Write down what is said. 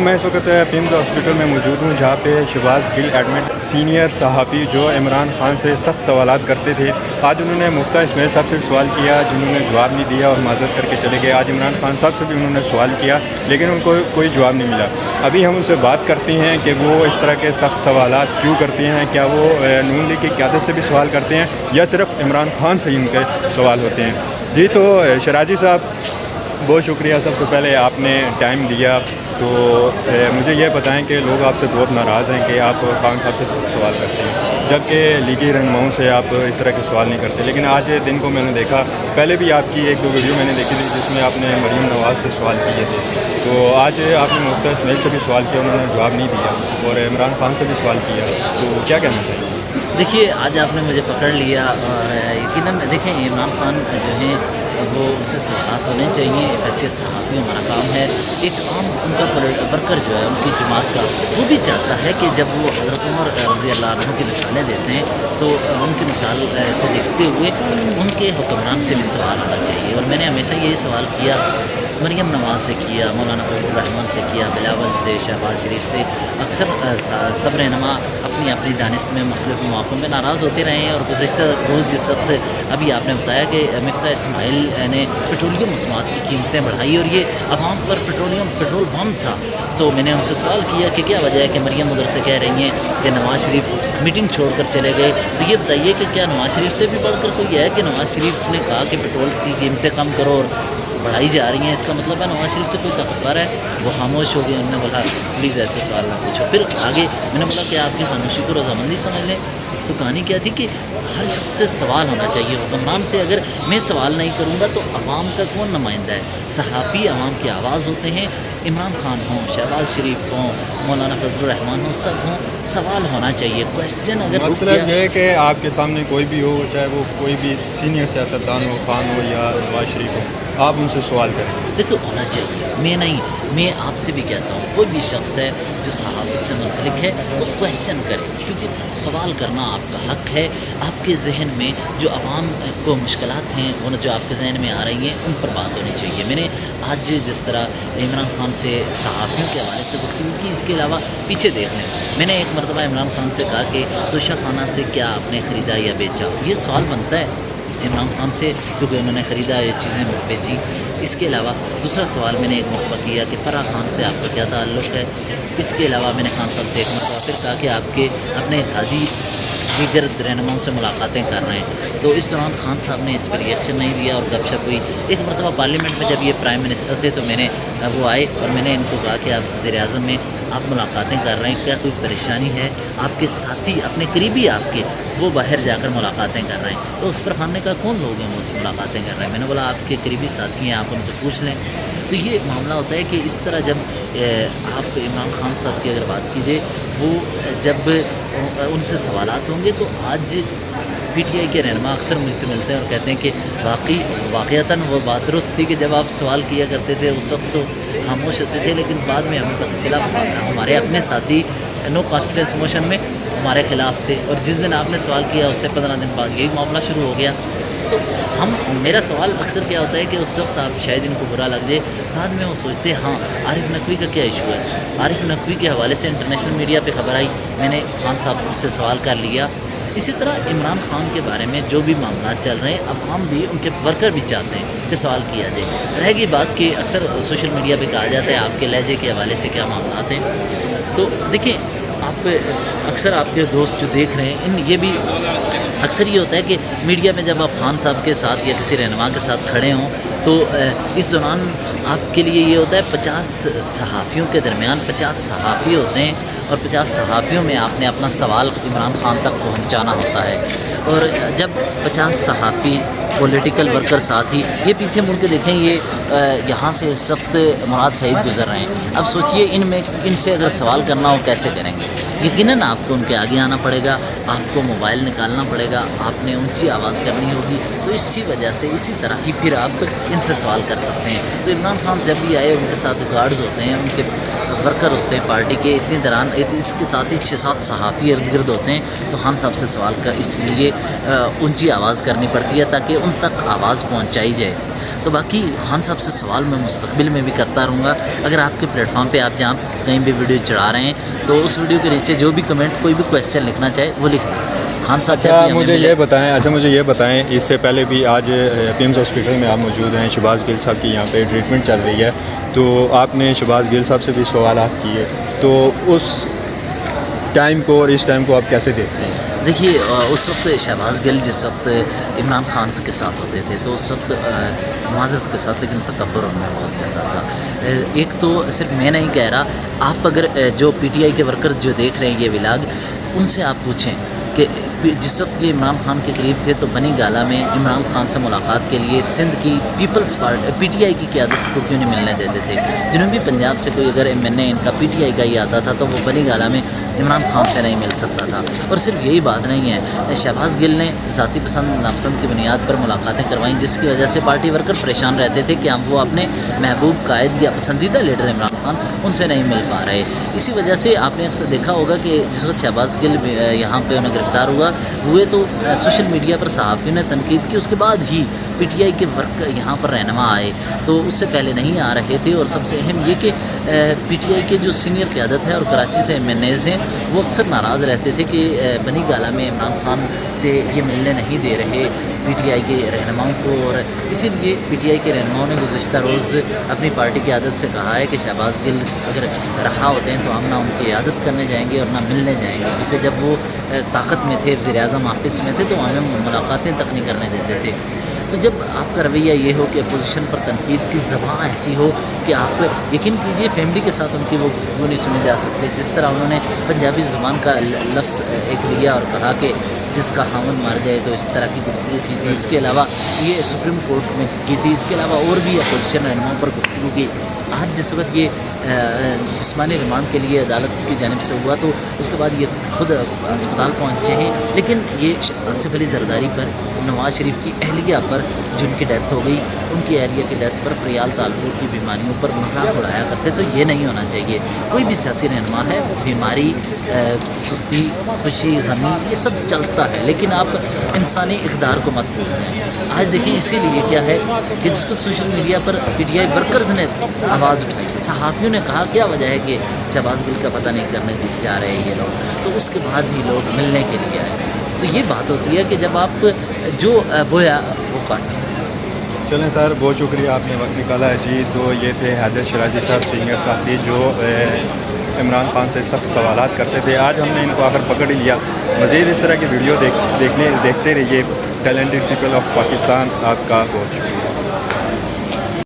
میں اس وقت پیمز ہاسپٹل میں موجود ہوں جہاں پہ شہباز گل ایڈمٹ سینئر صحافی جو عمران خان سے سخت سوالات کرتے تھے. آج انہوں نے مفتہ اسماعیل صاحب سے سوال کیا جنہوں نے جواب نہیں دیا اور معذرت کر کے چلے گئے. آج عمران خان صاحب سے بھی انہوں نے سوال کیا لیکن ان کو کوئی جواب نہیں ملا. ابھی ہم ان سے بات کرتے ہیں کہ وہ اس طرح کے سخت سوالات کیوں کرتے ہیں. کیا وہ نون لیگ کی قیادت سے بھی سوال کرتے ہیں یا صرف عمران خان سے ہی ان کے سوال ہوتے ہیں. جی تو شرازی صاحب بہت شکریہ. سب سے پہلے آپ نے ٹائم دیا. تو مجھے یہ بتائیں کہ لوگ آپ سے بہت ناراض ہیں کہ آپ خان صاحب سے سخت سوال کرتے ہیں جبکہ لیگی رہنماؤں سے آپ اس طرح کے سوال نہیں کرتے. لیکن آج دن کو میں نے دیکھا, پہلے بھی آپ کی ایک دو ویڈیو میں نے دیکھی تھی جس میں آپ نے مریم نواز سے سوال کیے تھے. تو آج آپ نے مفتہ اسماعیل سے بھی سوال کیا, انہوں نے جواب نہیں دیا, اور عمران خان سے بھی سوال کیا. تو کیا کہنا چاہیے؟ دیکھیے, آج آپ نے مجھے پکڑ لیا اور یقیناً دیکھیں عمران خان جو ہیں وہ ان سے سوالات ہونے چاہیے. حیثیت صحافی ہمارا کام ہے. ایک عام ان کا ورکر جو ہے ان کی جماعت کا وہ بھی چاہتا ہے کہ جب وہ حضرت عمر رضی اللہ عنہ کی مثالیں دیتے ہیں تو ان کی مثال کو دیکھتے ہوئے ان کے حکمران سے بھی سوال ہونا چاہیے. اور میں نے ہمیشہ یہی سوال کیا, مریم نواز سے کیا, مولانا فضل الرحمان سے کیا, بلاول سے, شہباز شریف سے. اکثر سب رہنما اپنی اپنی دانست میں مختلف مواقع میں ناراض ہوتے رہے ہیں. اور گزشتہ روز جس وقت ابھی آپ نے بتایا کہ مفتہ اسماعیل نے پیٹرولیم مصنوعات کی قیمتیں بڑھائی اور یہ عوام پر پیٹرول بم تھا, تو میں نے ان سے سوال کیا کہ کیا وجہ ہے کہ مریم ادھر سے کہہ رہی ہیں کہ نواز شریف میٹنگ چھوڑ کر چلے گئے. تو یہ بتائیے کہ کیا نواز شریف سے بھی بڑھ کر کوئی ہے کہ نواز شریف نے کہا کہ پیٹرول کی قیمتیں کم کرو اور بڑھائی جا رہی ہیں, اس کا مطلب ہے نواز شریف سے کوئی طاقتور ہے؟ وہ خاموش ہو گئے. انہوں نے بولا پلیز ایسے سوال نہ پوچھو. پھر آگے میں نے بولا کہ آپ کی خاموشی کو رضامندی سمجھ لیں. تو کہانی کیا تھی کہ ہر شخص سے سوال ہونا چاہیے. حکمران سے اگر میں سوال نہیں کروں گا تو عوام کا کون نمائندہ ہے؟ صحافی عوام کی آواز ہوتے ہیں. عمران خان ہوں, شہباز شریف ہوں, مولانا فضل الرحمان ہوں, سب ہوں, سوال ہونا چاہیے. کویسچن اگر مطلب یہ کہ آپ کے سامنے کوئی بھی ہو, چاہے وہ کوئی بھی سینئر سیاستدان ہو, خان ہو یا نواز شریف ہو, آپ ان سے سوال کریں. دیکھو ہونا چاہیے. میں نہیں, میں آپ سے بھی کہتا ہوں کوئی بھی شخص ہے جو صحافت سے منسلک ہے وہ کویسچن کرے, کیونکہ سوال کرنا آپ کا حق ہے. آپ کے ذہن میں جو عوام کو مشکلات ہیں وہ جو آپ کے ذہن میں آ رہی ہیں ان پر بات ہونی چاہیے. میں نے آج جس طرح عمران خان سے صحافیوں کے حوالے سے گفتگو کی, اس کے علاوہ پیچھے دیکھ لیں. میں نے ایک مرتبہ عمران خان سے کہا کہ توشہ خانہ سے کیا آپ نے خریدا یا بیچا؟ یہ سوال بنتا ہے عمران خان سے کیونکہ انہوں نے خریدا یہ چیزیں بیچی. اس کے علاوہ دوسرا سوال میں نے ایک مرتبہ کیا کہ فرح خان سے آپ کا کیا تعلق ہے. اس کے علاوہ میں نے خان صاحب سے ایک مرتبہ پھر کہا کہ آپ کے اپنے اتحادی دیگر رہنماؤں سے ملاقاتیں کر رہے ہیں. تو اس دوران خان صاحب نے اس پر ریئیکشن نہیں دیا اور گپ شپ ہوئی. ایک مرتبہ پارلیمنٹ میں جب یہ پرائم منسٹر تھے تو میں نے وہ آئے اور میں نے ان کو کہا کہ آپ وزیر اعظم میں آپ ملاقاتیں کر رہے ہیں, کیا کوئی پریشانی ہے؟ آپ کے ساتھی اپنے قریبی آپ کے وہ باہر جا کر ملاقاتیں کر رہے ہیں. تو اس پر خان نے کہا کون لوگ ہیں وہ ملاقاتیں کر رہے ہیں؟ میں نے بولا آپ کے قریبی ساتھی ہیں, آپ ان سے پوچھ لیں. تو یہ معاملہ ہوتا ہے کہ اس طرح جب آپ عمران خان صاحب کی اگر بات کیجیے, وہ جب ان سے سوالات ہوں گے تو آج پی ٹی آئی کے رہنما اکثر مجھ سے ملتے ہیں اور کہتے ہیں کہ واقعتاً وہ بات درست تھی کہ جب آپ سوال کیا کرتے تھے اس وقت تو خاموش ہوتے تھے, لیکن بعد میں ہمیں پتہ چلا ہمارے اپنے ساتھی نو کانفیڈنس موشن میں ہمارے خلاف تھے, اور جس دن آپ نے سوال کیا اس سے 15 دن بعد یہی معاملہ شروع ہو گیا. تو میرا سوال اکثر کیا ہوتا ہے کہ اس وقت آپ شاید ان کو برا لگ جائے, بعد میں وہ سوچتے ہیں ہاں عارف نقوی کا کیا ایشو ہے. عارف نقوی کے حوالے سے انٹرنیشنل میڈیا پہ خبر آئی, میں نے خان صاحب سے سوال کر لیا. اسی طرح عمران خان کے بارے میں جو بھی معاملات چل رہے ہیں عوام بھی ان کے ورکر بھی چاہتے ہیں کہ سوال کیا جائے. رہ گئی بات کہ اکثر سوشل میڈیا پہ کہا جاتا ہے آپ کے لہجے کے حوالے سے کیا معاملات ہیں. تو دیکھیں آپ اکثر آپ کے دوست جو دیکھ رہے ہیں یہ بھی اکثر یہ ہوتا ہے کہ میڈیا میں جب آپ خان صاحب کے ساتھ یا کسی رہنما کے ساتھ کھڑے ہوں تو اس دوران آپ کے لیے یہ ہوتا ہے 50 صحافیوں کے درمیان 50 صحافی ہوتے ہیں اور 50 صحافیوں میں آپ نے اپنا سوال عمران خان تک پہنچانا ہوتا ہے. اور جب 50 صحافی پولیٹیکل ورکر ساتھی, یہ پیچھے مڑ کے دیکھیں یہ یہاں سے اس وقت مراد سعید گزر رہے ہیں. اب سوچئے ان سے اگر سوال کرنا ہو کیسے کریں گے؟ یقیناً آپ کو ان کے آگے آنا پڑے گا, آپ کو موبائل نکالنا پڑے گا, آپ نے اونچی آواز کرنی ہوگی. تو اسی وجہ سے اسی طرح ہی پھر آپ ان سے سوال کر سکتے ہیں. تو عمران خان جب بھی آئے ان کے ساتھ گارڈز ہوتے ہیں, ان کے ورکر ہوتے ہیں پارٹی کے, اتنے دوران اس کے ساتھ ہی 6-7 صحافی ارد گرد ہوتے ہیں. تو خان صاحب سے سوال کا اس لیے اونچی آواز کرنی پڑتی ہے تاکہ ان تک آواز پہنچائی جائے. تو باقی خان صاحب سے سوال میں مستقبل میں بھی کرتا رہوں گا. اگر آپ کے پلیٹ فارم پہ آپ جہاں کہیں بھی ویڈیو چڑھا رہے ہیں تو اس ویڈیو کے نیچے جو بھی کمنٹ کوئی بھی کویسچن لکھنا چاہے وہ لکھ دیں. خان صاحب اچھا مجھے یہ بتائیں اس سے پہلے بھی آج پیمز ہاسپٹل میں آپ موجود ہیں, شہباز گل صاحب کی یہاں پہ ٹریٹمنٹ چل رہی ہے, تو آپ نے شہباز گل صاحب سے بھی سوالات کیے, تو اس ٹائم کو اور اس ٹائم کو آپ کیسے دیکھتے ہیں؟ دیکھیے اس وقت شہباز گل جس وقت عمران خان کے ساتھ ہوتے تھے تو اس وقت معذرت کے ساتھ لیکن تکبر ان میں بہت زیادہ تھا. ایک تو صرف میں نہیں کہہ رہا, آپ اگر جو پی ٹی آئی کے ورکر جو دیکھ رہے ہیں یہ ولاگ, ان سے آپ پوچھیں کہ جس وقت یہ عمران خان کے قریب تھے تو بنی گالا میں عمران خان سے ملاقات کے لیے سندھ کی پیپلز پارٹی پی ٹی آئی کی قیادت کو کیوں نہیں ملنے دیتے تھے. جنوبی پنجاب سے کوئی اگر ایم این اے ان کا پی ٹی آئی کا ہی آتا تھا تو وہ بنی گالا میں عمران خان سے نہیں مل سکتا تھا. اور صرف یہی بات نہیں ہے, شہباز گل نے ذاتی پسند ناپسند کی بنیاد پر ملاقاتیں کروائیں جس کی وجہ سے پارٹی ورکر پریشان رہتے تھے کہ ہم وہ اپنے محبوب قائد یا پسندیدہ لیڈر عمران خان ان سے نہیں مل پا رہے. اسی وجہ سے آپ نے اکثر دیکھا ہوگا کہ جس وقت شہباز گل یہاں پہ انہیں گرفتار ہوئے تو سوشل میڈیا پر صحافیوں نے تنقید کی, اس کے بعد ہی پی ٹی آئی کے ورک یہاں پر رہنما آئے, تو اس سے پہلے نہیں آ رہے تھے. اور سب سے اہم یہ کہ پی ٹی آئی کے جو سینئر قیادت ہے اور کراچی سے ایم این ایز ہیں وہ اکثر ناراض رہتے تھے کہ بنی گالا میں عمران خان سے یہ ملنے نہیں دے رہے پی ٹی آئی کے رہنماؤں کو. اور اسی لیے پی ٹی آئی کے رہنماؤں نے گزشتہ روز اپنی پارٹی کی عادت سے کہا ہے کہ شہباز گل اگر رہا ہوتے ہیں تو ہم نہ ان کی عادت کرنے جائیں گے اور نہ ملنے جائیں گے, کیونکہ جب وہ طاقت میں تھے, وزیر اعظم آفس میں تھے, تو ہمیں ملاقاتیں تک نہیں کرنے دیتے تھے. تو جب آپ کا رویہ یہ ہو کہ اپوزیشن پر تنقید کی زبان ایسی ہو کہ آپ یقین کیجئے فیملی کے ساتھ ان کی وہ گفتگو نہیں سنی جا سکتے. جس طرح انہوں نے پنجابی زبان کا لفظ ایک لیا اور کہا کہ جس کا خامد مر جائے تو اس طرح کی گفتگو کی تھی. اس کے علاوہ یہ سپریم کورٹ میں کی تھی. اس کے علاوہ اور بھی اپوزیشن رہنماؤں پر گفتگو کی. آج جس وقت یہ جسمانی ریمانڈ کے لیے عدالت کی جانب سے ہوا تو اس کے بعد یہ خود اسپتال پہنچے ہیں, لیکن یہ آصف علی زرداری پر, نواز شریف کی اہلیہ پر جن کی ڈیتھ ہو گئی, ان کی اہلیہ کی ڈیتھ پر, فریال تالپور کی بیماریوں پر مذاق اڑایا کرتے. تو یہ نہیں ہونا چاہیے. کوئی بھی سیاسی رہنما ہے, بیماری, سستی, خوشی, غمی, یہ سب چلتا ہے, لیکن آپ انسانی اقدار کو مت بھول جائیں. آج دیکھیں اسی لیے کیا ہے کہ جس کو social media per P T I workers نے آواز اٹھائی, صحافیوں نے کہا کیا وجہ ہے کہ شہباز گل کا پتہ نہیں کرنے جا رہے ہیں یہ لوگ, تو اس کے بعد ہی لوگ ملنے کے لیے آئے. تو یہ بات ہوتی ہے کہ جب آپ جو بویا وہ کاٹیں. چلیں سر, بہت شکریہ آپ نے وقت نکالا ہے جی. تو یہ تھے حیدر شیرازی صاحب, سینئر صحافی جو عمران خان سے سخت سوالات کرتے تھے. آج ہم نے ان کو آخر پکڑ لیا. مزید اس طرح کی ویڈیو دیکھتے رہیے. ٹیلنٹڈ پیپل آف پاکستان, آپ کا بہت شکریہ.